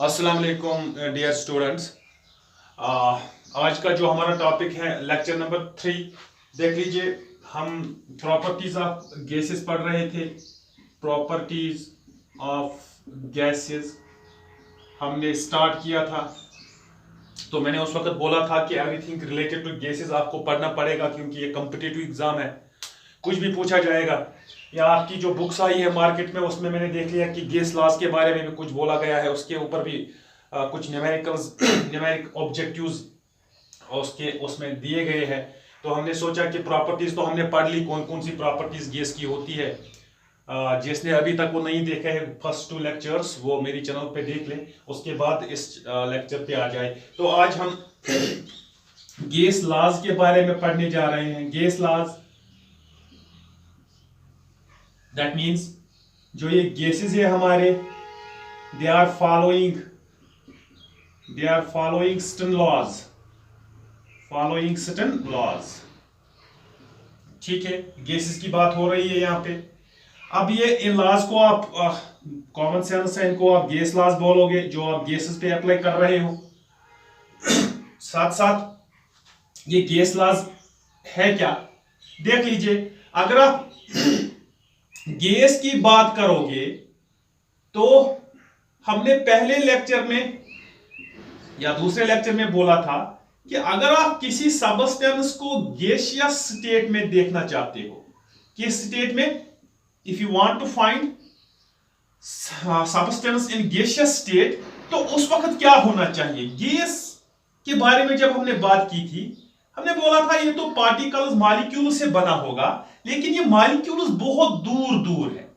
अस्सलाम वालेकुम dear students. आज का जो हमारा टॉपिक है लेक्चर नंबर 3। देख लीजिए, हम प्रॉपर्टीज ऑफ गैसेस पढ़ रहे थे। प्रॉपर्टीज ऑफ गैसेस हमने स्टार्ट किया था। तो मैंने उस वक्त बोला था कि एवरीथिंग रिलेटेड टू गैसेस आपको पढ़ना पड़ेगा, क्योंकि ये कॉम्पिटिटिव एग्जाम है। कुछ भी पूछा जाएगा, या आपकी जो बुक्स आई है मार्केट में उसमें मैंने देख लिया कि गैस लॉज के बारे में भी कुछ बोला गया है, उसके ऊपर भी कुछ न्यूमेरिक ऑब्जेक्टिव्स उसके उसमें दिए गए हैं। तो हमने सोचा कि प्रॉपर्टीज तो हमने पढ़ ली, कौन कौन सी प्रॉपर्टीज गैस की होती है। जिसने अभी तक वो नहीं देखा है, फर्स्ट 2 लेक्चर्स वो मेरी चैनल पे देख लें, उसके बाद इस लेक्चर पे आ जाए। तो आज हम गैस लॉज के बारे में पढ़ने जा रहे हैं। गैस लॉज दैट मीन्स जो ये गैसेस है हमारे, they are following certain laws। ठीक है, गैसेस की बात हो रही है यहाँ पे। अब ये इन लॉज को आप कॉमन सेंस है, इनको आप गैस लॉज बोलोगे जो आप गैसेस पे अप्लाई कर रहे हो। साथ साथ ये गैस लॉज है क्या, देख लीजिए। अगर आप गैस की बात करोगे तो हमने पहले लेक्चर में या दूसरे लेक्चर में बोला था कि अगर आप किसी सबस्टेंस को गैसियस स्टेट में देखना चाहते हो, किस स्टेट में, if you want to find substance in gaseous state, तो उस वक्त क्या होना चाहिए। गैस के बारे में जब हमने बात की थी, हमने बोला था ये तो पार्टिकल्स मॉलिक्यूल से बना होगा, लेकिन ये मॉलिक्यूल्स बहुत दूर दूर है,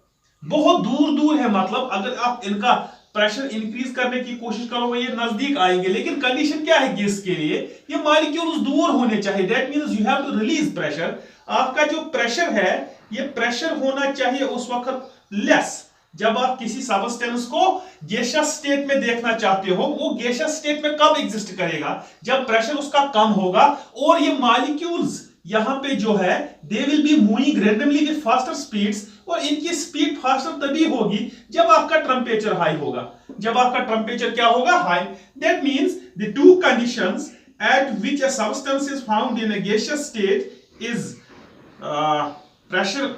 बहुत दूर दूर है। मतलब अगर आप इनका प्रेशर इंक्रीज करने की कोशिश करोगे ये नजदीक आएंगे, लेकिन कंडीशन क्या है गैस के लिए, ये मॉलिक्यूल्स दूर होने चाहिए। That means you have to release pressure. आपका जो प्रेशर है, ये प्रेशर होना चाहिए उस वक्त लेस, जब आप किसी सबस्टेंस को गैसियस स्टेट में देखना चाहते हो। वो गैसियस स्टेट में कब एग्जिस्ट करेगा, जब प्रेशर उसका कम होगा और ये मॉलिक्यूल्स यहां पे जो है they will be moving randomly with faster speeds, और इनकी स्पीड फास्टर तभी होगी जब आपका टेंपरेचर हाई होगा। जब आपका टेंपरेचर क्या होगा, high. That means the two conditions at which a substance is found in a gaseous state is pressure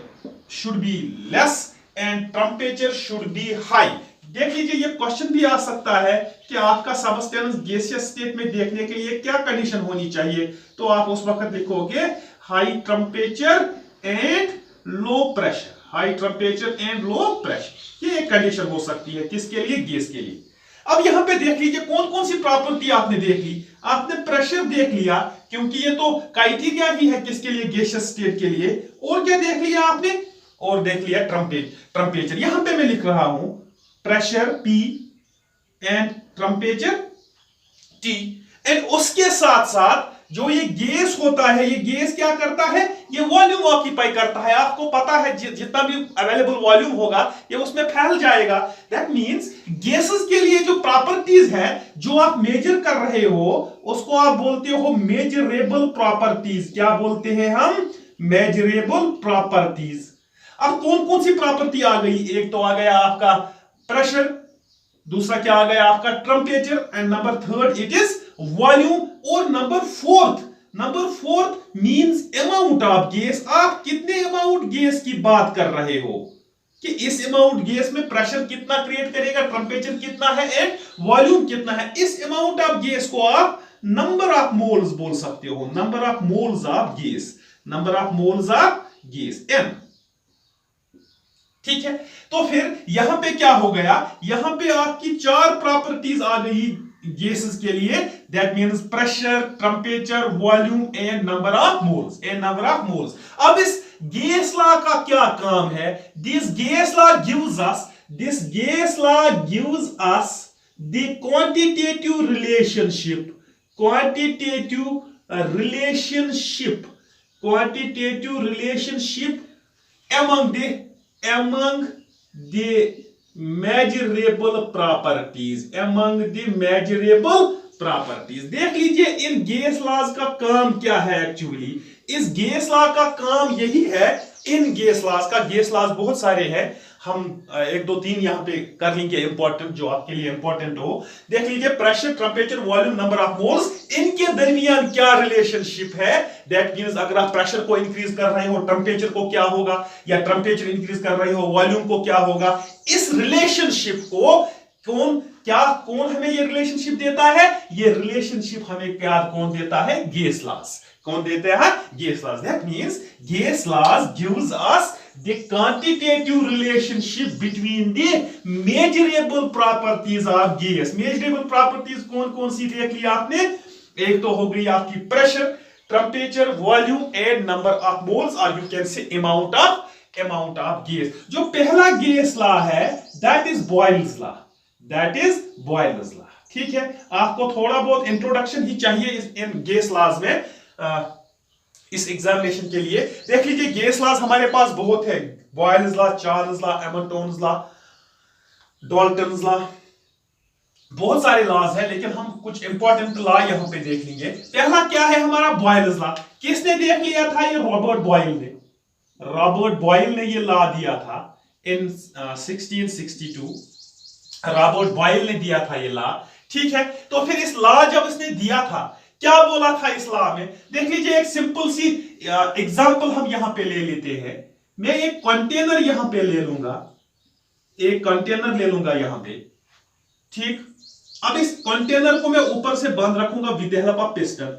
should be less and temperature should be high. देख लीजिए, ये क्वेश्चन भी आ सकता है कि आपका सबस्टेंस गैसियस स्टेट में देखने के लिए क्या कंडीशन होनी चाहिए। तो आप उस वक्त लिखोगे high temperature and low pressure. High temperature and low pressure, ये एक कंडीशन हो सकती है किसके लिए, गैस के लिए। अब यहां पे देख लीजिए कौन कौन सी प्रॉपर्टी आपने देख ली। आपने प्रेशर देख लिया, क्योंकि ये तो क्राइटेरिया ही है किसके लिए, गैसियस स्टेट के लिए। और क्या देख लिया आपने, और देख लिया टेंपरेचर। यहां पे मैं लिख रहा हूं pressure P and temperature T। And उसके साथ साथ जो ये गैस होता है, ये गैस क्या करता है, ये वॉल्यूम ऑक्यूपाई करता है। आपको पता है जितना भी अवेलेबल वॉल्यूम होगा ये उसमें फैल जाएगा। दैट मींस गैसेस के लिए जो प्रॉपर्टीज है जो आप मेजर कर रहे हो, उसको आप बोलते हो मेजरेबल प्रॉपर्टीज। क्या बोलते हैं हम, मेजरेबल प्रॉपर्टीज। अब कौन कौन सी प्रॉपर्टी आ गई, एक तो आ गया आपका प्रेशर, दूसरा क्या आ गया आपका temperature, and number third it is volume, और number fourth means amount of gas. आप कितने अमाउंट गैस की बात कर रहे हो, कि इस अमाउंट गैस में प्रेशर कितना क्रिएट करेगा, टेंपरेचर कितना है एंड वॉल्यूम कितना है। इस अमाउंट ऑफ गैस को आप नंबर ऑफ मोल्स बोल सकते हो, number of moles of gas, number of moles of gas n। ठीक है, तो फिर यहां पे क्या हो गया, यहां पे आपकी 4 प्रॉपर्टीज आ गई गैसेस के लिए। That means pressure, temperature, volume and number of moles. अब इस गैस लॉ का क्या काम है, this gas law gives us the quantitative relationship among the measurable properties। देख लीजिए इन गैस लॉज का काम क्या है। एक्चुअली इस गैस लॉ का काम यही है इन गैस लॉज का। गैस लॉज बहुत सारे हैं, हम एक दो तीन यहां पे कर लेंगे इंपॉर्टेंट, जो आपके लिए इंपॉर्टेंट हो। देख लीजिए, pressure, temperature, volume, number of moles, इनके दरमियान क्या रिलेशनशिप है। दैट मींस अगर आप प्रेशर को इंक्रीज कर रहे हो, टेम्परेचर को क्या होगा, या टेम्परेचर इंक्रीज कर रहे हो, वॉल्यूम को क्या होगा। इस रिलेशनशिप को कौन हमें ये रिलेशनशिप देता है? ये रिलेशनशिप हमें क्या कौन देता है? Gas laws. कौन देते हैं? Gas laws. That means gas laws gives us the quantitative relationship between the measurable properties of gas। measurable properties कौन कौन सी देख लिया आपने? एक तो हो गई आपकी pressure, temperature, volume and number of moles, और you can say amount of gas. जो पहला गैस लॉ है दैट इज बॉयल्स लॉ, ठीक है। आपको थोड़ा बहुत इंट्रोडक्शन ही चाहिए इन गैस लॉज में, इस एग्जामिनेशन के लिए। देख लीजिए, गैस लॉज हमारे पास बहुत है। Boyle's law, Charles law, Amontons law, Dalton's law, बहुत सारे लॉज हैं, लेकिन हम कुछ इंपॉर्टेंट लॉ यहां पे देख लेंगे। पहला क्या है हमारा? Boyle's law. किसने देख लिया था? ये रॉबर्ट बॉयल ने ये लॉ दिया था इन 1662। रॉबर्ट बॉयल ने दिया था ये लॉ, ठीक है। तो फिर इस लॉ जब इसने दिया था, क्या बोला था इस लॉ में? देख लीजिए, एक सिंपल सी एग्जांपल हम यहां पे ले लेते हैं। मैं एक कंटेनर यहां पे ले लूंगा, यहां पे, ठीक। अब इस कंटेनर को मैं ऊपर से बंद रखूंगा with the help of piston.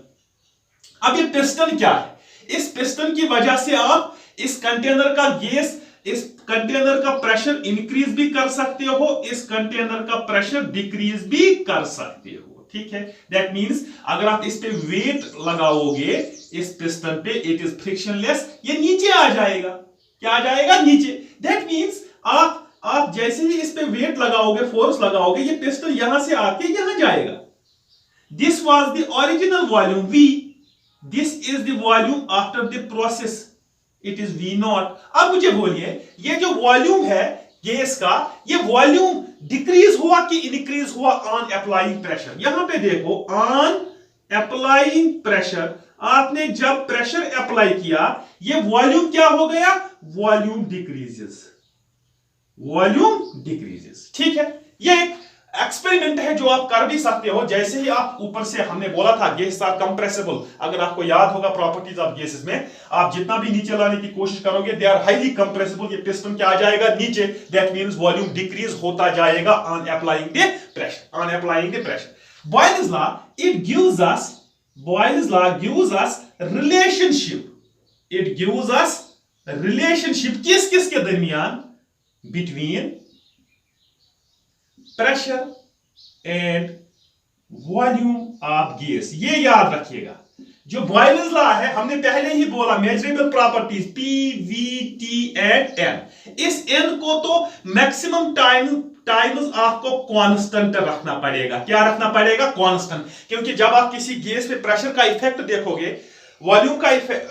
अब ये पिस्टन क्या है? इस पिस्टन की वजह से आप इस कंटेनर का गैस, इस कंटेनर का प्रेशर इंक्रीज भी कर सकते हो, इस कंटेनर का प्रेशर डिक्रीज भी कर सकते हो, ठीक है। दैट मींस अगर आप इस पे वेट लगाओगे इस पिस्टन पे, इट इज फ्रिक्शनलेस, ये नीचे आ जाएगा। क्या आ जाएगा? नीचे। दैट मींस आप जैसे ही इस पे वेट लगाओगे, फोर्स लगाओगे, ये पिस्टन यहां से आके यहां जाएगा। This was the original volume V, this is the volume after the process, it is V0। अब मुझे बोलिए, ये जो वॉल्यूम है गैस का, ये वॉल्यूम डिक्रीज हुआ कि इंक्रीज हुआ ऑन अप्लाइंग प्रेशर? यहां पे देखो, ऑन अप्लाइंग प्रेशर, आपने जब प्रेशर अप्लाई किया, ये वॉल्यूम क्या हो गया? वॉल्यूम डिक्रीजेस, ठीक है। ये एक एक्सपेरिमेंट है जो आप कर भी सकते हो। जैसे ही आप ऊपर से, हमने बोला था गैस आर कंप्रेसिबल, अगर आपको याद होगा प्रॉपर्टीज ऑफ गैसेस में, आप जितना भी नीचे लाने की कोशिश करोगे, दे आर हाईली कंप्रेसिबल। ये पिस्टन क्या आ जाएगा? नीचे। दैट मींस वॉल्यूम डिक्रीज होता जाएगा on applying the pressure. Boyle's law, it gives us relationship. It gives us relationship किस किस के दरमियान? Between pressure and volume of gas। ये याद रखिएगा। जो बॉयल्स लॉ है, हमने पहले ही बोला, measurable properties P, V, T and N। इस N को तो मैक्सिमम टाइम्स आपको कांस्टेंट रखना पड़ेगा। क्या रखना पड़ेगा? कांस्टेंट। क्योंकि जब आप किसी गैस में प्रेशर का इफेक्ट देखोगे, वॉल्यूम का इफेक्ट,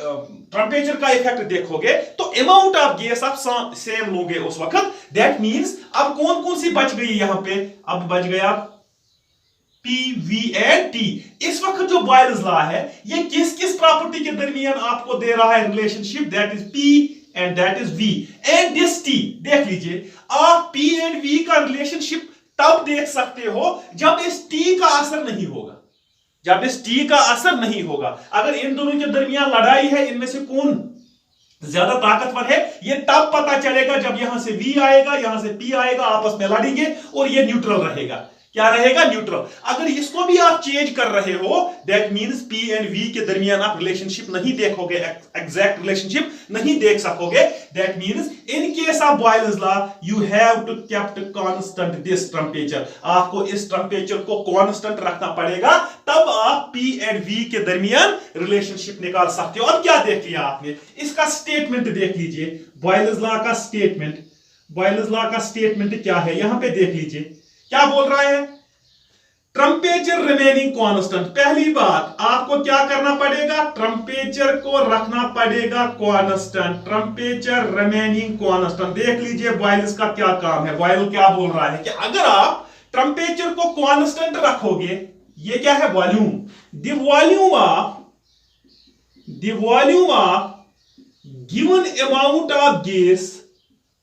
टेम्परेचर का इफेक्ट देखोगे, तो अमाउंट ऑफ गैस आप सेम लोगे उस वक्त। दैट मींस अब कौन कौन सी बच गई यहां पे? अब बच गया P, V एंड T। इस वक्त जो बॉयल्स लॉ है, ये किस किस प्रॉपर्टी के दरमियान आपको दे रहा है relationship? That is P and that is V and this T। देख लीजिए, आप P एंड V का रिलेशनशिप तब देख सकते हो जब इस T का असर नहीं होगा। अगर इन दोनों के दरमियान लड़ाई है, इनमें से कौन ज्यादा ताकतवर है, ये तब पता चलेगा जब यहां से V आएगा, यहां से P आएगा, आपस में लड़ेंगे और ये न्यूट्रल रहेगा। क्या रहेगा? न्यूट्रल। अगर इसको भी आप चेंज कर रहे हो, that means P and V के दरमियान आप रिलेशनशिप नहीं देखोगे, एग्जैक्ट रिलेशनशिप नहीं देख सकोगे। That means in case of Boyle's law, you have to keep constant this temperature. आपको इस टेम्परेचर को कांस्टेंट रखना पड़ेगा, तब आप P एंड V के दरमियान रिलेशनशिप निकाल सकते हो। अब क्या देख लिया आपने? इसका स्टेटमेंट देख लीजिए, बॉयल्स लॉ का स्टेटमेंट क्या है? यहां पे देख लीजिए, क्या बोल रहा है? Temperature remaining constant. पहली बात, आपको क्या करना पड़ेगा? टेम्परेचर को रखना पड़ेगा कांस्टेंट, टेम्परेचर रिमेनिंग कांस्टेंट। देख लीजिए बॉयल्स का क्या काम है। बॉयल क्या बोल रहा है कि अगर आप टेम्परेचर को कांस्टेंट रखोगे, ये क्या है? Volume. The volume of given amount of gas,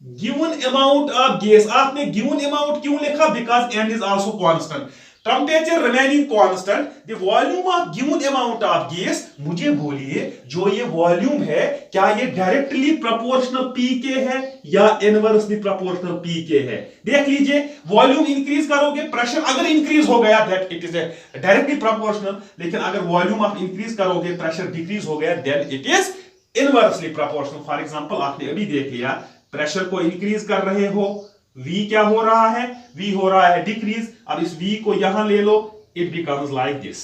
given amount of gas, आपने गिवन अमाउंट क्यों लिखा? Because N is also constant, temperature remaining constant, the volume of given amount of gas. मुझे बोलिए जो ये वॉल्यूम है क्या ये डायरेक्टली प्रोपोर्शनल पी के है या इनवर्सली प्रोपोर्शनल पी के है? देख लीजिए, वॉल्यूम इंक्रीज करोगे, प्रेशर अगर इंक्रीज हो गया that it is directly proportional, लेकिन अगर वॉल्यूम आप इंक्रीज करोगे, प्रेशर डिक्रीज हो गया, then it is inversely proportional. For example आपने अभी देख लिया, प्रेशर को इंक्रीज कर रहे हो, V क्या हो रहा है? V हो रहा है डिक्रीज। अब इस V को यहां ले लो, इट बिकम्स लाइक दिस।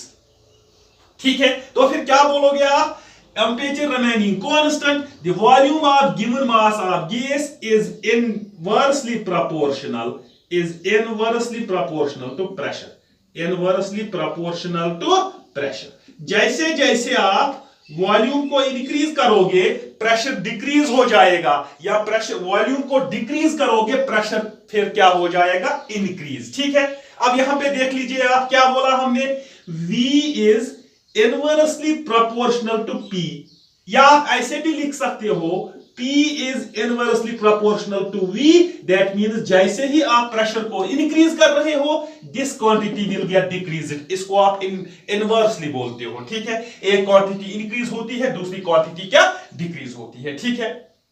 ठीक है, तो फिर क्या बोलोगे आप? Temperature remaining constant, the volume of given mass of gas is inversely proportional, is inversely proportional to pressure, inversely proportional to pressure. जैसे जैसे आप वॉल्यूम को इंक्रीज करोगे, प्रेशर डिक्रीज हो जाएगा, या प्रेशर वॉल्यूम को डिक्रीज करोगे, प्रेशर फिर क्या हो जाएगा? इंक्रीज। ठीक है, अब यहां पे देख लीजिए, आप क्या बोला हमने? V is inversely proportional to P, या आप ऐसे भी लिख सकते हो P is inversely proportional to V। That means जैसे ही आप प्रेशर को इंक्रीज कर रहे हो, this quantity will get decreased. इसको आप इनवर्सली बोलते हो। ठीक है, एक क्वांटिटी इंक्रीज होती है, दूसरी क्वांटिटी क्या? डिक्रीज होती है। ठीक है,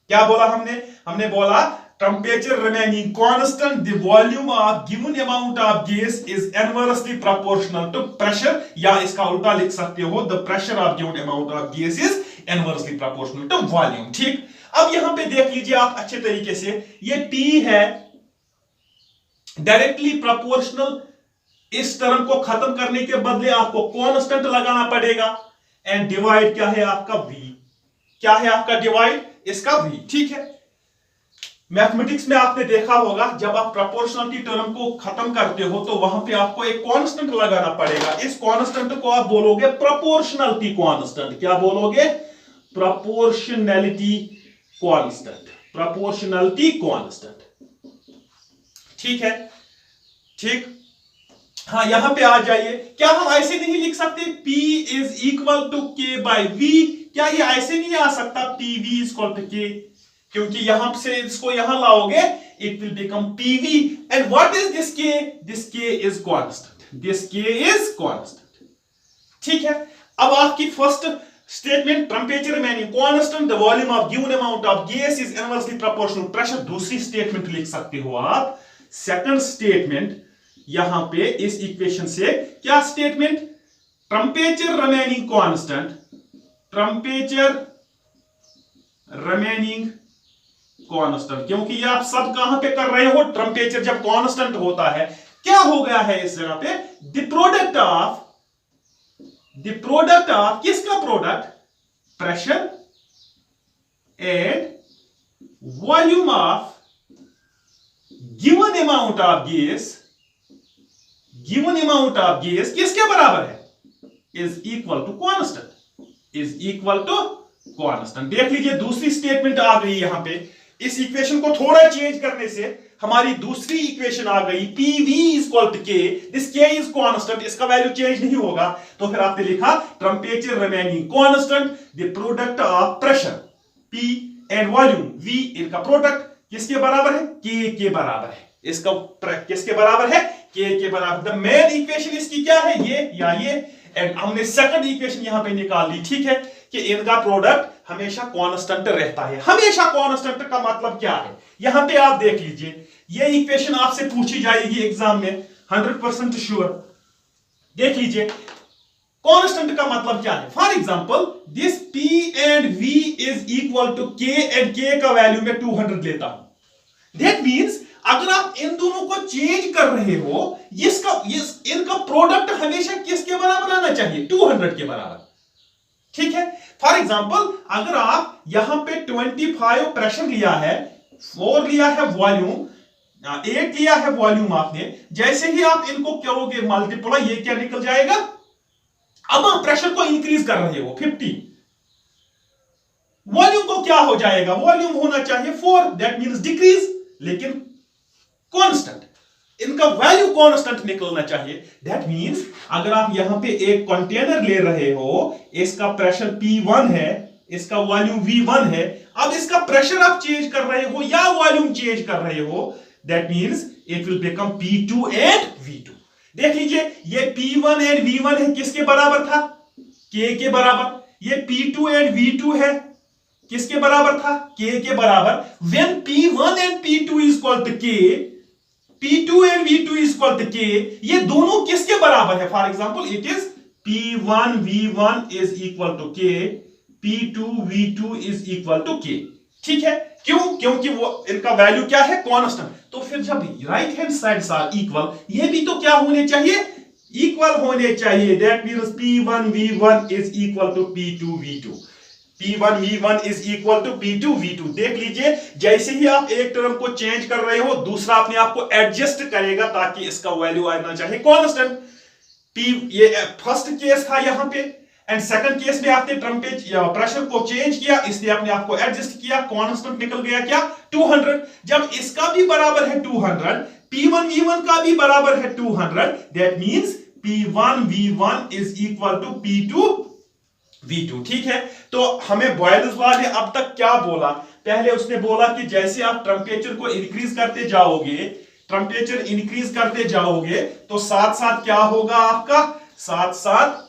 क्या बोला हमने? हमने बोला temperature remaining constant, the volume of given amount of gas is inversely proportional to pressure, या इसका उल्टा लिख सकते हो, the pressure of given amount of gas is inversely proportional to volume. ठीक, अब यहां पे देख लीजिए आप अच्छे तरीके से, ये P है डायरेक्टली प्रोपोर्शनल, इस टर्म को खत्म करने के बदले आपको कांस्टेंट लगाना पड़ेगा, एंड डिवाइड क्या है आपका? V। क्या है आपका डिवाइड? इसका V। ठीक है, मैथमेटिक्स में आपने देखा होगा, जब आप प्रोपोर्शनलिटी टर्म को खत्म करते हो तो वहां पे आपको एक कांस्टेंट लगाना पड़ेगा। इस कांस्टेंट को आप बोलोगे प्रोपोर्शनलिटी कांस्टेंट। क्या बोलोगे? Proportionality constant, proportionality constant. ठीक है, ठीक। हाँ, यहां पे आ जाइए, क्या हम ऐसे नहीं लिख सकते P is equal to K by V? क्या ये ऐसे नहीं आ सकता PV is equal to K? क्योंकि यहां से इसको यहां लाओगे, it will become PV। And what is this K? This K is constant, this K is constant. ठीक है, अब आपकी first statement temperature remaining constant, the volume of given amount of gas is inversely proportional pressure. दूसरी statement लिख सकते हो आप, second statement यहां पे इस इक्वेशन से, क्या statement? Temperature remaining constant, temperature remaining constant, क्योंकि ये आप सब कहां पे कर रहे हो? टेम्परेचर जब कांस्टेंट होता है, क्या हो गया है इस जगह पे? द प्रोडक्ट ऑफ किसका product? Pressure and volume of given amount of gas, given amount of gas किसके बराबर है? Is equal to constant, is equal to constant. देख लीजिए, दूसरी स्टेटमेंट आ गई यहां पे। इस इक्वेशन को थोड़ा चेंज करने से हमारी दूसरी इक्वेशन आ गई, PV is equal to K, this K is constant, इसका वैल्यू चेंज नहीं होगा। तो फिर आपने लिखा temperature remaining constant, the product of pressure P and volume V, इनका प्रोडक्ट किसके बराबर है? K के बराबर है। इसका किसके बराबर है? K के बराबर। द मेन इक्वेशन इसकी क्या है? ये या ये। एंड हमने सेकंड इक्वेशन यहां पे निकाल ली। ठीक है, कि इनका प्रोडक्ट हमेशा कांस्टेंट रहता है। हमेशा कांस्टेंट का मतलब क्या है? यहां पे आप देख लीजिए, ये इक्वेशन आपसे पूछी जाएगी एग्जाम में, 100% श्योर। देख लीजिए, कांस्टेंट का मतलब क्या है? For example, this P and V is equal to K and K का वैल्यू मैं 200 लेता हूं। दैट मींस अगर आप इन दोनों को चेंज कर रहे हो, इनका प्रोडक्ट हमेशा किसके बराबर आना चाहिए? 200 के बराबर। ठीक है, फॉर एग्जांपल, अगर आप यहां पे 25 प्रेशर लिया है, 4 लिया है वॉल्यूम, 8 लिया है वॉल्यूम आपने, जैसे ही आप इनको करोगे मल्टीप्लाई, ये क्या निकल जाएगा? अब आप प्रेशर को इंक्रीज कर रहे हो 50, वॉल्यूम को क्या हो जाएगा? वॉल्यूम होना चाहिए 4, दैट मींस डिक्रीज, लेकिन कांस्टेंट, इनका वैल्यू कांस्टेंट निकलना चाहिए। दैट मींस अगर आप यहां पे एक कंटेनर ले रहे हो, इसका प्रेशर P1 है, इसका वॉल्यूम V1 है। अब इसका प्रेशर आप चेंज कर रहे हो या वॉल्यूम चेंज कर रहे हो, that means it will become P2 and V2। देख लीजिए ये P1 एंड V1 है, किसके बराबर था? K के बराबर। ये P2 एंड V2 है, किसके बराबर था? K के बराबर। when P1 and P2 is equal to K, P2 and V2 is equal to K, ये दोनों किसके बराबर है? For example it is P1 V1 is equal to K, P2 V2 is equal to K। ठीक है, क्यों? क्योंकि वो इनका वैल्यू क्या है? कांस्टेंट। तो फिर जब right hand side are equal, ये भी तो क्या होने चाहिए? इक्वल होने चाहिए। That means P1 V1 is equal to P2 V2। P1 V1 is equal to P2 V2। देख लीजिए, जैसे ही आप एक टर्म को चेंज कर रहे हो, दूसरा अपने आप को एडजस्ट करेगा ताकि इसका वैल्यू आना चाहिए कांस्टेंट। ये फर्स्ट केस था यहां पे, एंड सेकंड केस में आपने प्रेशर को चेंज किया, इसलिए आपने आपको एडजस्ट किया, कांस्टेंट निकल गया क्या? 200। जब इसका भी बराबर है 200, P1 V1 का भी बराबर है 200, that means P1 V1 is equal to P2 V2। ठीक है, तो हमें बॉयल्स लॉ ने अब तक क्या बोला? पहले उसने बोला कि जैसे आप टेंपरेचर को इंक्रीज करते जाओगे, टेंपरेचर इंक्रीज करते जाओगे, तो साथ साथ क्या होगा आपका? साथ साथ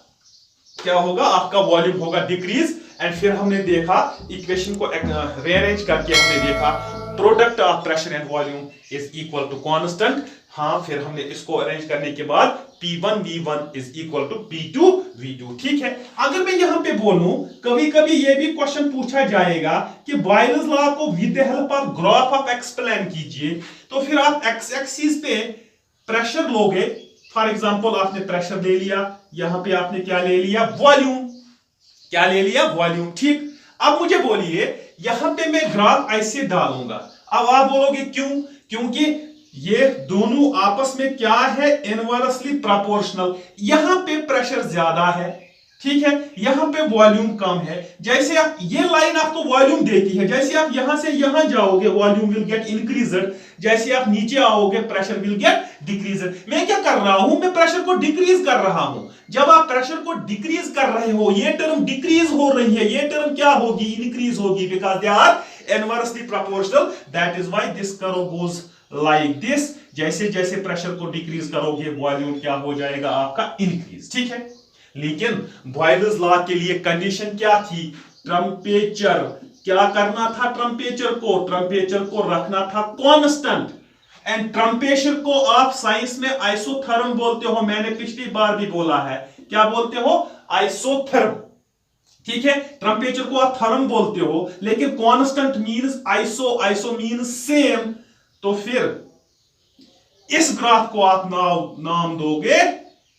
क्या होगा? आपका वॉल्यूम होगा डिक्रीज। एंड फिर हमने देखा इक्वेशन को रीअरेंज करके, हमने देखा product of pressure and volume is equal to constant. हाँ, फिर हमने इसको अरेंज करने के बाद P1 V1 is equal to P2 V2। ठीक है, अगर मैं यहां पे बोलूं, कभी कभी ये भी क्वेश्चन पूछा जाएगा कि बॉयल्स लॉ को with the help of graph of explain कीजिए, तो फिर आप एक्स एक्सिस पे प्रेशर लोगे। फॉर एग्जांपल आपने प्रेशर ले लिया, यहां पे आपने क्या ले लिया? वॉल्यूम। क्या ले लिया? वॉल्यूम। ठीक, अब मुझे बोलिए, यहां पे मैं ग्राफ ऐसे डालूंगा। अब आप बोलोगे क्यों? क्योंकि ये दोनों आपस में क्या है? Inversely proportional. यहां पे प्रेशर ज्यादा है, ठीक है, यहां पे वॉल्यूम कम है। जैसे आप, ये लाइन आपको वॉल्यूम देती है, जैसे आप यहां से यहां जाओगे, वॉल्यूम विल गेट इंक्रीज्ड। जैसे आप नीचे आओगे, प्रेशर विल गेट डिक्रीज्ड। मैं क्या कर रहा हूं? मैं प्रेशर को डिक्रीज कर रहा हूं। जब आप प्रेशर को डिक्रीज कर रहे हो, ये टर्म डिक्रीज हो रही है, ये टर्म क्या होगी? इंक्रीज होगी, because they are inversely proportional. That is why this curve goes like this. जैसे जैसे प्रेशर को डिक्रीज करोगे, वॉल्यूम क्या हो जाएगा? आपका इंक्रीज। ठीक है, लेकिन बॉयल्स लॉ के लिए कंडीशन क्या थी? टेंपरेचर क्या करना था? टेंपरेचर को रखना था कांस्टेंट। एंड टेंपरेचर को आप साइंस में आइसोथर्म बोलते हो। मैंने पिछली बार भी बोला है, क्या बोलते हो? आइसोथर्म। ठीक है, टेंपरेचर को आप थर्म बोलते हो, लेकिन constant means iso means same. तो फिर इस ग्राफ को आप नाम दोगे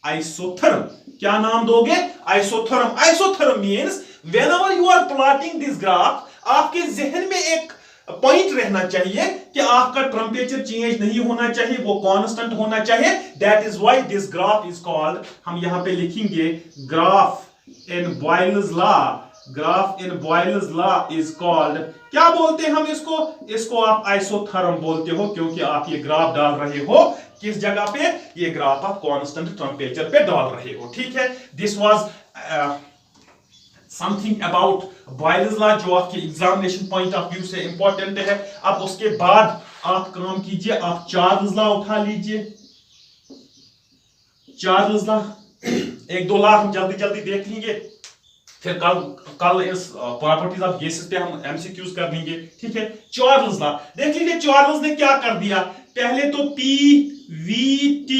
आइसोथर्म। क्या नाम दोगे? Isotherm. Isotherm means whenever you are plotting this graph, आपके जहन में एक पॉइंट रहना चाहिए कि आपका टेंपरेचर चेंज नहीं होना चाहिए, वो कांस्टेंट होना चाहिए। That is why this graph is called, हम यहां पे लिखेंगे graph in Boyle's law. Graph in Boyle's law is called, क्या बोलते हैं हम इसको? इसको आप आइसोथर्म बोलते हो, क्योंकि आप ये ग्राफ डाल रहे हो किस जगह पे? ये ग्राफ आप कांस्टेंट टेंपरेचर पे डाल रहे हो। ठीक है, this was something about Boyle's law, जो आपके एग्जामिनेशन पॉइंट ऑफ व्यू से इंपॉर्टेंट है। अब उसके बाद आप काम कीजिए, आप चार्ल्स लॉ उठा लीजिए। चार्ल्स लॉ, एक दो लॉ हम जल्दी जल्दी देख लेंगे, फिर कल इस प्रॉपर्टीज ऑफ गैसेस पे हम एमसीक्यूज कर लेंगे। ठीक है, चार्ल्स लॉ देख लीजिए। चार्ल्स ने क्या कर दिया? पहले तो P V T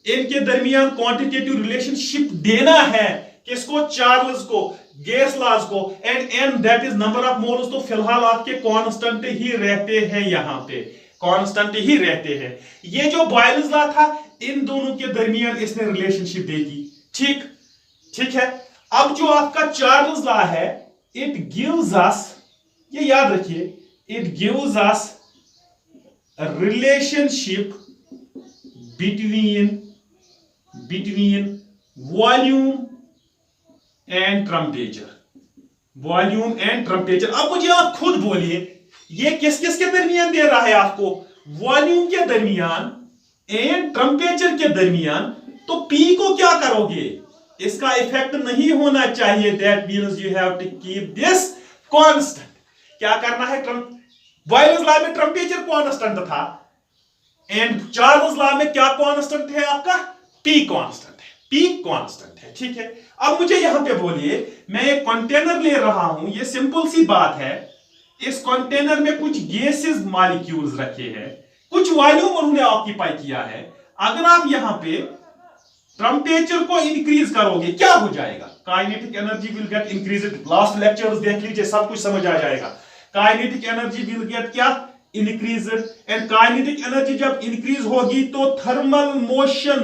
इनके दरमियान क्वांटिटेटिव रिलेशनशिप देना है। किसको? चार्ल्स को, गैस लॉज को। And n that is number of moles. तो फिलहाल आपके कांस्टेंट ही रहते हैं, यहां पे कांस्टेंट ही रहते हैं। ये जो बॉयल्स लॉ था, इन दोनों के दरमियान इसने रिलेशनशिप दे दी। ठीक है, अब जो आपका चार्ल्स लॉ है, इट गिव्स अस, ये याद रखिए, it gives us relationship between volume and temperature. Volume and temperature. अब मुझे आप खुद बोलिए, ये किस किस के दरमियान दे रहा है आपको? वॉल्यूम के दरमियान एंड टेंपरेचर के दरमियान। तो P को क्या करोगे? इसका इफेक्ट नहीं होना चाहिए। That means you have to keep this constant. क्या करना है? बॉयलर्स लॉ में टेम्परेचर कांस्टेंट था एंड चार्ल्स लॉ में क्या कांस्टेंट है आपका? पी कांस्टेंट है, पी कांस्टेंट है। ठीक है, अब मुझे यहां पे बोलिए, मैं एक कंटेनर ले रहा हूं, ये सिंपल सी बात है। इस कंटेनर में कुछ गैसेस मॉलिक्यूल्स रखे हैं, कुछ वॉल्यूम उन्होंने ऑक्यूपाई किया है। अगर आप यहां पे टेम्परेचर को इंक्रीज करोगे क्या हो जाएगा? Kinetic energy will get increased. Last lectures देख लीजिए, सब कुछ समझ आ जाएगा। काइनेटिक एनर्जी विल गेट क्या? इंक्रीज्ड। एंड काइनेटिक एनर्जी जब इंक्रीज होगी तो थर्मल मोशन,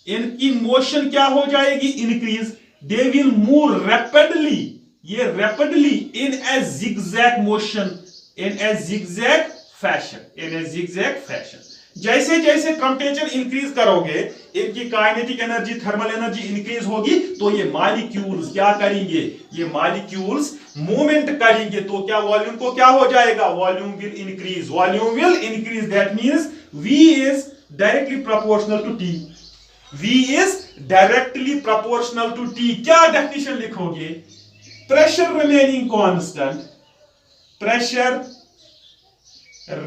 इनकी मोशन क्या हो जाएगी? Increase. They will move rapidly, ये rapidly in a zigzag motion, in a zigzag fashion, in a zigzag fashion. जैसे जैसे टेम्परेचर इंक्रीज करोगे, इनकी kinetic energy, thermal energy increase होगी, तो ये मॉलिक्यूल्स क्या करेंगे? ये मॉलिक्यूल्स मूवमेंट करेंगे। तो क्या वॉल्यूम को क्या हो जाएगा? Volume will increase, volume will increase. That means V is directly proportional to T, V is directly proportional to T। क्या डेफिनेशन लिखोगे? Pressure remaining constant, pressure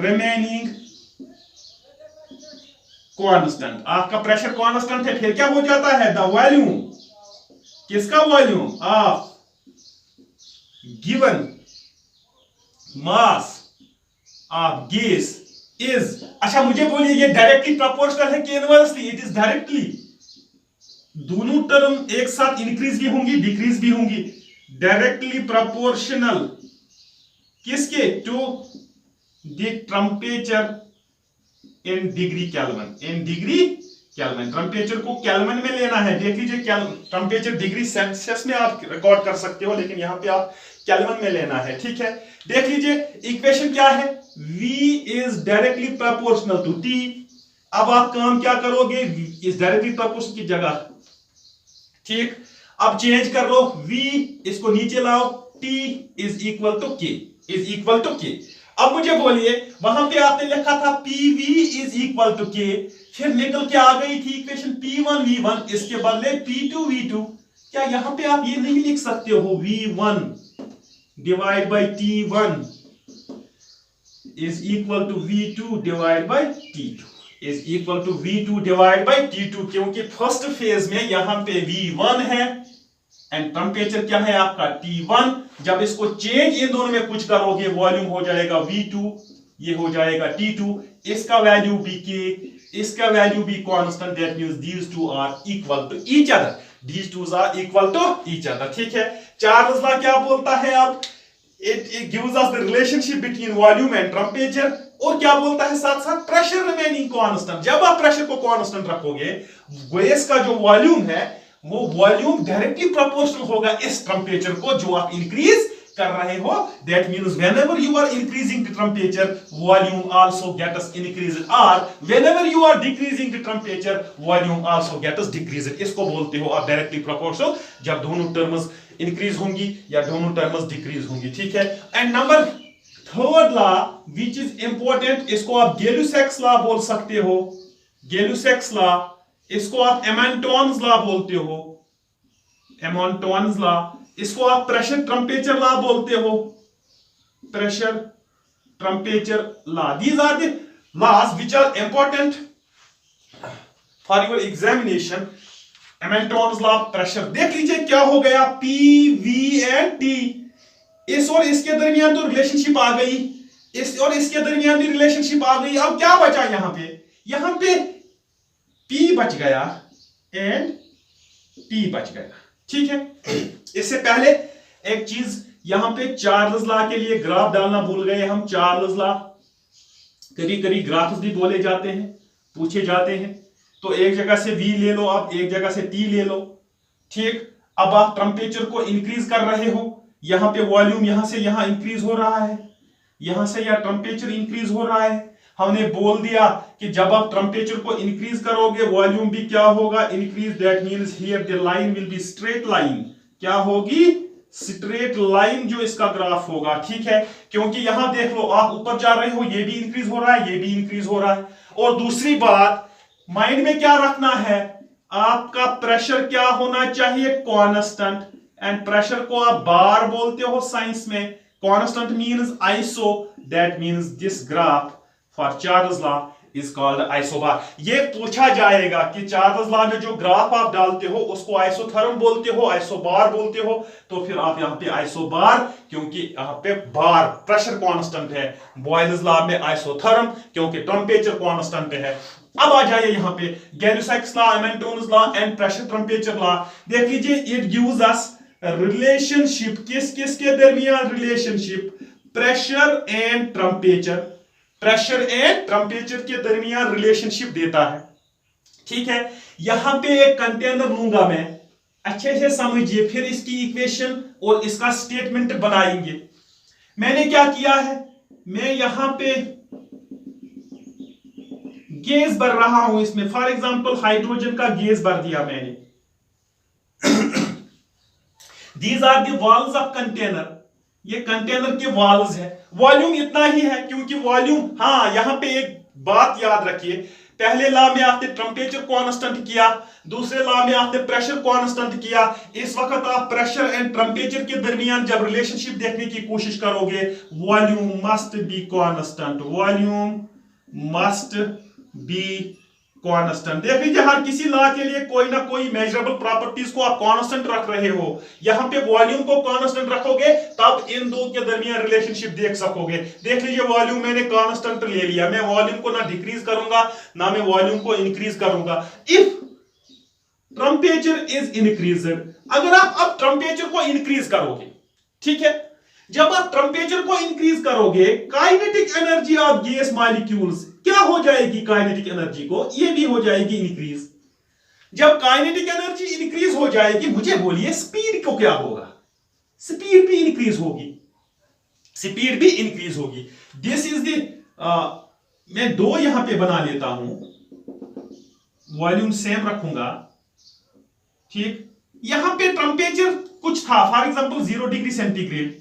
remaining constant. आपका प्रेशर कांस्टेंट है, फिर क्या हो जाता है? द वॉल्यूम, किसका volume? Of given mass of gas is. अच्छा मुझे बोलिए, ये डायरेक्टली प्रोपोर्शनल है कि इनवर्सली? It is directly. दोनों टर्म एक साथ इंक्रीज भी होंगी, डिक्रीज भी होंगी। डायरेक्टली प्रोपोर्शनल किसके? To the temperature in degree Kelvin, in degree Kelvin. Temperature को केल्विन में लेना है। देख लीजिए, टेम्परेचर डिग्री सेल्सियस में आप रिकॉर्ड कर सकते हो, लेकिन यहां पे आप केल्विन में लेना है। ठीक है, देख लीजिए इक्वेशन क्या है? V is directly proportional to T। अब आप काम क्या करोगे? V इज डायरेक्टली प्रोपोर्शनल की जगह, ठीक, अब चेंज कर लो, V इसको नीचे लाओ, T is equal to K, is equal to K। अब मुझे बोलिए, वहां पे आपने लिखा था PV is equal to K, फिर निकल के आ गई थी इक्वेशन P1 V1, इसके बदले P2 V2। क्या यहां पे आप ये नहीं लिख सकते हो? V1 divide by T1 is equal to V2 divide by T2, is equal to V2 divide by T2, क्योंकि फर्स्ट फेज में यहां पे V1 है एंड टेम्परेचर क्या है आपका? T1। जब इसको चेंज इन दोनों में कुछ करोगे, वॉल्यूम हो जाएगा V2, ये हो जाएगा T2, इसका वैल्यू भी K, इसका वैल्यू भी constant. That means these two are equal to each other, these two are equal to each other. ठीक है, चार्ल्स लॉ क्या बोलता है? अब it gives us the relationship between volume and temperature, और क्या बोलता है साथ साथ? Pressure remaining constant. जब आप प्रेशर को कांस्टेंट रखोगे, गैस का जो वॉल्यूम है वो वॉल्यूम डायरेक्टली प्रोपोर्शनल होगा इस टेम्परेचर को जो आप इंक्रीज कर रहे हो। That means whenever you are increasing the temperature, volume also gets increased, और whenever you are decreasing the temperature, volume also gets decreased. इसको बोलते हो आप डायरेक्टली प्रोपोर्शनल, जब दोनों टर्म्स इंक्रीज होंगी या दोनों टर्म्स डिक्रीज होंगी। ठीक है, and number third law which is important, इसको आप गैलुसैक्स लॉ बोल सकते हो, गैलुसैक्स लॉ, इसको आप एमोंटोन्स लॉ बोलते हो, एमोंटोन्स लॉ, इसको आप प्रेशर टेम्परेचर लॉ बोलते हो, pressure temperature law. These are the laws which are important for your examination. Amontons law, pressure. देख लीजिए क्या हो गया? P, V एंड T, इस और इसके दरमियान तो रिलेशनशिप आ गई, इस और इसके दरमियान भी रिलेशनशिप आ गई। अब क्या बचा यहां पे? यहां पे P बच गया एंड T बच गया। ठीक है, इससे पहले एक चीज, यहां पे चार्ल्स लॉ के लिए ग्राफ डालना भूल गए हम। चार्ल्स लॉ कभी कभी ग्राफ्स भी बोले जाते हैं, पूछे जाते हैं। तो एक जगह से V ले लो आप, एक जगह से T ले लो। ठीक, अब आप टेम्परेचर को इंक्रीज कर रहे हो, यहां पे वॉल्यूम यहां से यहां इंक्रीज हो रहा है, यहां से यहां टेम्परेचर इंक्रीज हो रहा है। हमने बोल दिया कि जब आप टेम्परेचर को इंक्रीज करोगे, वॉल्यूम भी क्या होगा? Increase. That means here the line will be straight line. क्या होगी? स्ट्रेट लाइन जो इसका ग्राफ होगा। ठीक है, क्योंकि यहां देख लो, आप ऊपर जा रहे हो, ये भी इंक्रीज हो रहा है, ये भी इंक्रीज हो रहा है। और दूसरी बात माइंड में क्या रखना है? आपका प्रेशर क्या होना चाहिए? कांस्टेंट, एंड प्रेशर को आप बार बोलते हो साइंस में। Constant means iso, that means this graph for Charles law is called isobar. ये पूछा जाएगा कि चार्ल्स लॉ में जो ग्राफ आप डालते हो उसको आइसोथर्म बोलते हो, आइसोबार बोलते हो, तो फिर आप यहाँ पे आइसोबार, क्योंकि यहाँ पे बार प्रेशर कांस्टेंट है। बॉयल्स लॉ में आइसोथर्म क्योंकि टेम्परेचर कांस्टेंट है। अब आ जाइए यहाँ पे Gay Lussac's law, Amontons law and pressure temperature law. देख लीजिए, इट गिव्स अस रिलेशनशिप, किस किस के दरमियान relationship, pressure and temperature, pressure and temperature के दरमियान रिलेशनशिप देता है। ठीक है, यहां पे एक कंटेनर लूंगा मैं, अच्छे से समझिए, फिर इसकी इक्वेशन और इसका स्टेटमेंट बनाएंगे। मैंने क्या किया है, मैं यहां पे गैस भर रहा हूं इसमें, फॉर एग्जांपल हाइड्रोजन का गैस भर दिया मैंने। These are the walls of container, ये कंटेनर के वॉल्स है। वॉल्यूम इतना ही है क्योंकि वॉल्यूम, हाँ यहां पे एक बात याद रखिए, पहले लॉ में आपने टेम्परेचर कांस्टेंट किया, दूसरे लॉ में आपने प्रेशर कांस्टेंट किया। इस वक्त आप प्रेशर एंड टेम्परेचर के दरमियान जब रिलेशनशिप देखने की कोशिश करोगे, volume must be constant, volume must be constant. देख लीजिए, हर किसी लॉ के लिए कोई ना कोई मेजरेबल प्रॉपर्टीज को आप कांस्टेंट रख रहे हो। यहां पे वॉल्यूम को कांस्टेंट रखोगे तब इन दो के दरमियान रिलेशनशिप देख सकोगे। देख लीजिए, वॉल्यूम मैंने कांस्टेंट ले लिया, मैं वॉल्यूम को ना डिक्रीज करूंगा ना मैं वॉल्यूम को इंक्रीज करूंगा। इफ टेम्परेचर इज इंक्रीज्ड, अगर आप अब टेम्परेचर को इंक्रीज करोगे, ठीक है, जब आप टेम्परेचर को इंक्रीज करोगे, kinetic energy of gas molecules क्या हो जाएगी, काइनेटिक एनर्जी को ये भी हो जाएगी इंक्रीज। जब काइनेटिक एनर्जी इंक्रीज हो जाएगी, मुझे बोलिए स्पीड को क्या होगा, स्पीड भी इंक्रीज होगी, स्पीड भी इंक्रीज होगी। दिस इज द, मैं दो यहां पे बना लेता हूं, वॉल्यूम सेम रखूंगा, ठीक। यहां पे टेम्परेचर कुछ था, फॉर एग्जांपल 0 डिग्री सेंटीग्रेड,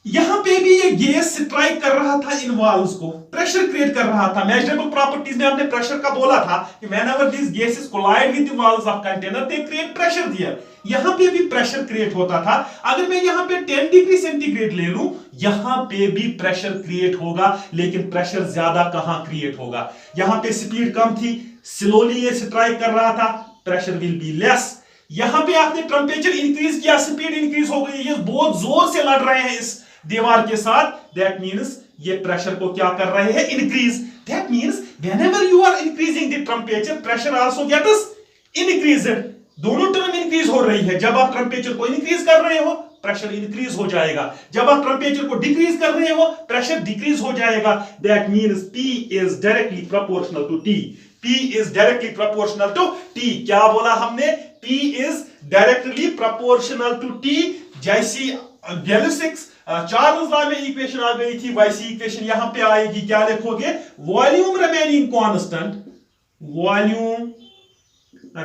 यहां पे भी ये गैस स्ट्राइक कर रहा था इन वॉल्स को, प्रेशर क्रिएट कर रहा था। मेजरेबल प्रॉपर्टीज में आपने प्रेशर का बोला था कि whenever this gases collide with the walls of container they create pressure there. यहां पे भी प्रेशर क्रिएट होता था। अगर मैं यहां पे 10 डिग्री सेंटीग्रेड ले लूं, यहां पे भी प्रेशर क्रिएट होगा, लेकिन प्रेशर ज्यादा कहां क्रिएट होगा, यहां पे स्पीड कम थी, स्लोली ये स्ट्राइक कर रहा था, प्रेशर विल बी लेस। यहां पे आपने टेम्परेचर इंक्रीज किया, स्पीड इंक्रीज हो गई, ये बहुत जोर से लड़ रहे हैं इस दीवार के साथ, दैट मींस ये प्रेशर को क्या कर रहे हैं, increase. That means whenever you are increasing the temperature, pressure also gets increased. दोनों टर्म इंक्रीज हो रही है। जब आप टेम्परेचर को इंक्रीज कर रहे हो, प्रेशर इंक्रीज हो जाएगा, जब आप टेम्परेचर को डिक्रीज कर रहे हो, प्रेशर डिक्रीज हो जाएगा। That means P is directly proportional to T, P is directly proportional to T। क्या बोला हमने, P is directly proportional to T। जैसी गैय-लुसाक्स चार्ल्स लॉ में इक्वेशन आ गई थी, वैसी इक्वेशन यहां पे आएगी। क्या लिखोगे, volume remaining constant, volume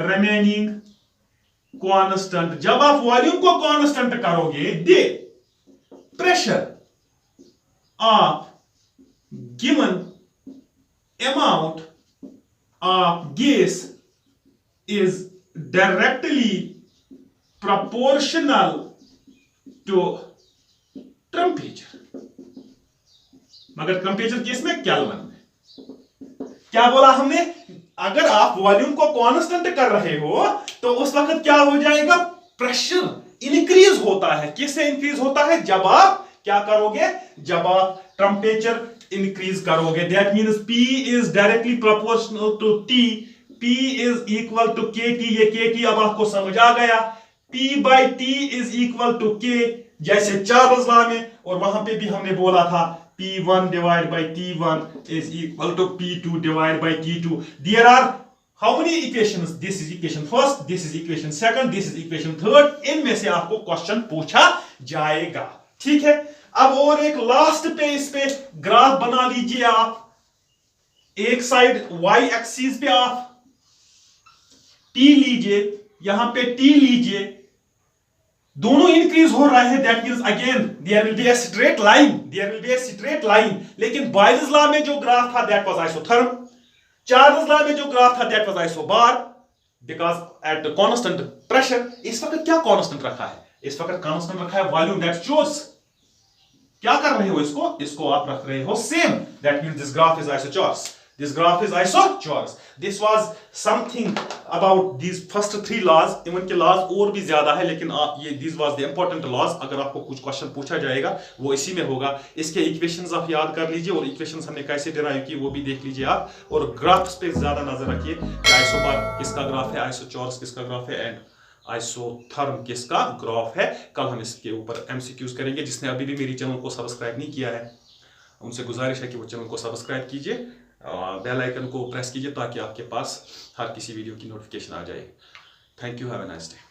remaining constant. जब आप वॉल्यूम को कांस्टेंट करोगे, the pressure of given amount of gas is directly proportional to temperature, मगर टेम्परेचर केस में केल्विन में। क्या बोला हमने, अगर आप वॉल्यूम को कांस्टेंट कर रहे हो तो उस वक्त क्या हो जाएगा, प्रेशर इंक्रीज होता है। किससे इंक्रीज होता है, जब आप क्या करोगे, जब आप टेम्परेचर इंक्रीज करोगे। That means P is directly proportional to T, P is equal to KT। ये KT अब आपको समझ आ गया, P by T is equal to K, जैसे चार्ल्स लॉ में, और वहां पे भी हमने बोला था P1 divide by T1 is equal to P2 divide by T2। There are how many equations, this is equation first, this is equation second, this is equation third. इनमें से आपको क्वेश्चन पूछा जाएगा, ठीक है। अब और एक लास्ट पे इस पे ग्राफ बना लीजिए आप। एक साइड y एक्सिस पे आप T लीजिए, यहां पे T लीजिए, दोनों इंक्रीज हो रहे हैं। That means again there will be a straight line, there will be a straight line. लेकिन बॉयल्स लॉ में जो ग्राफ था that was isotherm, Charles law में जो ग्राफ था that was isobar. Because at constant pressure, इस वक्त क्या कांस्टेंट रखा है, इस वक्त कांस्टेंट रखा है वॉल्यूम, दैट शोज क्या कर रहे हो, इसको आप रख रहे हो same, that means this graph is isochorous, this graph is isochorous. This was something about these first 3 laws, even के लॉज और भी ज्यादा है, लेकिन ये these was the important laws. अगर आपको कुछ क्वेश्चन पूछा जाएगा वो इसी में होगा। इसके इक्वेशंस आप याद कर लीजिए, और इक्वेशंस हमने कैसे डिराइव की वो भी देख लीजिए आप, और ग्राफ्स पे ज्यादा नजर रखिए कि आइसोबार किसका ग्राफ है, आइसोचोरस किसका ग्राफ है, एंड आइसोथर्म किसका ग्राफ है। कल हम इसके ऊपर एमसीक्यूज करेंगे। जिसने अभी भी मेरी चैनल को सब्सक्राइब नहीं किया है उनसे गुजारिश है कि वो चैनल को सब्सक्राइब कीजिए, बेल आइकन को प्रेस कीजिए ताकि आपके पास हर किसी वीडियो की नोटिफिकेशन आ जाए। Thank you, have a nice day.